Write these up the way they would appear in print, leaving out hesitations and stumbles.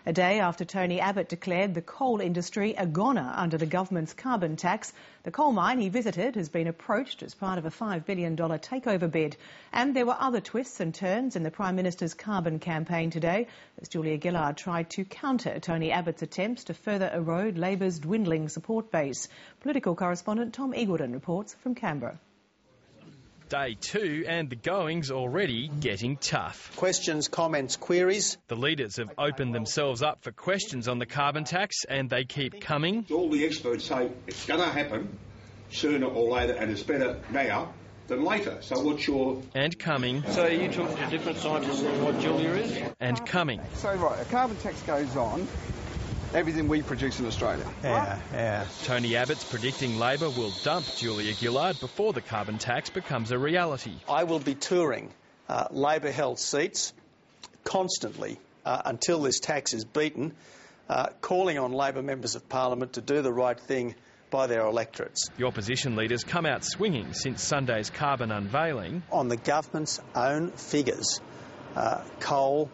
A day after Tony Abbott declared the coal industry a goner under the government's carbon tax, the coal mine he visited has been approached as part of a $5 billion takeover bid. And there were other twists and turns in the Prime Minister's carbon campaign today, as Julia Gillard tried to counter Tony Abbott's attempts to further erode Labor's dwindling support base. Political correspondent Tom Eagleton reports from Canberra. Day 2 and the going's already getting tough. Questions, comments, queries. The leaders have opened themselves up for questions on the carbon tax and they keep coming. All the experts say it's going to happen sooner or later and it's better now than later. So what's your... And coming. So you talking to different scientists than what Julia is? And coming. So right, a carbon tax goes on everything we produce in Australia. Yeah. Tony Abbott's predicting Labor will dump Julia Gillard before the carbon tax becomes a reality. I will be touring Labor-held seats constantly until this tax is beaten, calling on Labor members of Parliament to do the right thing by their electorates. The opposition leaders come out swinging since Sunday's carbon unveiling. On the government's own figures, coal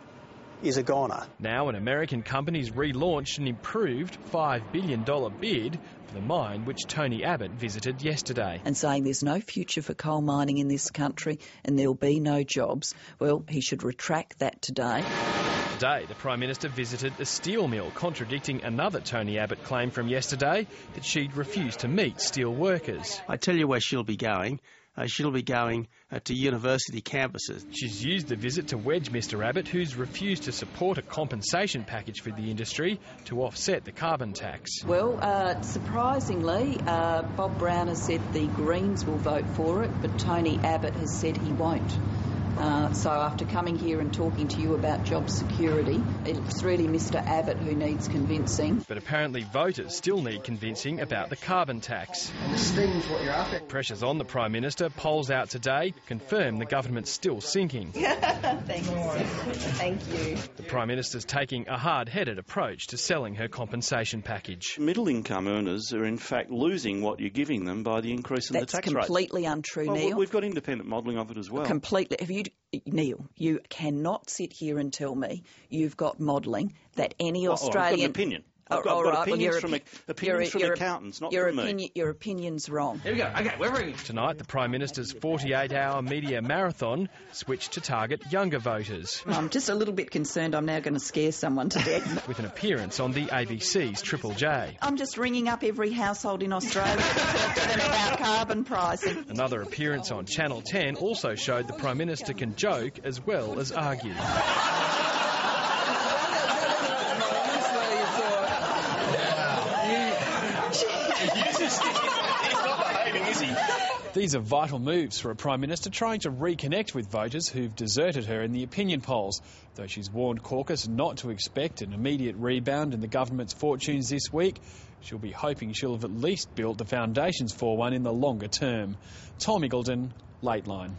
is a goner. Now an American company's relaunched an improved $5 billion bid for the mine which Tony Abbott visited yesterday. And saying there's no future for coal mining in this country and there'll be no jobs. Well, he should retract that today. Today, the Prime Minister visited a steel mill, contradicting another Tony Abbott claim from yesterday that she'd refused to meet steel workers. I tell you where she'll be going. She'll be going to university campuses. She's used the visit to wedge Mr Abbott, who's refused to support a compensation package for the industry to offset the carbon tax. Well, surprisingly, Bob Brown has said the Greens will vote for it, but Tony Abbott has said he won't. So after coming here and talking to you about job security, it's really Mr Abbott who needs convincing. But apparently voters still need convincing about the carbon tax. Pressures on the Prime Minister, polls out today, confirm the government's still sinking. Thanks. Thank you. The Prime Minister's taking a hard-headed approach to selling her compensation package. Middle-income earners are in fact losing what you're giving them by the increase in the tax rate. That's completely untrue, Neil. We've got independent modelling of it as well. Completely. Neil, you cannot sit here and tell me you've got modelling that any Australian... I've got an opinion. I've got opinions from accountants, not from me. Your opinion's wrong. Here we go. Okay, we're ready. Tonight, the Prime Minister's 48-hour media marathon switched to target younger voters. I'm just a little bit concerned I'm now going to scare someone to death. With an appearance on the ABC's Triple J. I'm just ringing up every household in Australia to talk to them about carbon pricing. Another appearance on Channel 10 also showed the Prime Minister can joke as well as argue. These are vital moves for a Prime Minister trying to reconnect with voters who've deserted her in the opinion polls, though she's warned caucus not to expect an immediate rebound in the government's fortunes this week. She'll be hoping she'll have at least built the foundations for one in the longer term. Tom Eagleton, Late Line.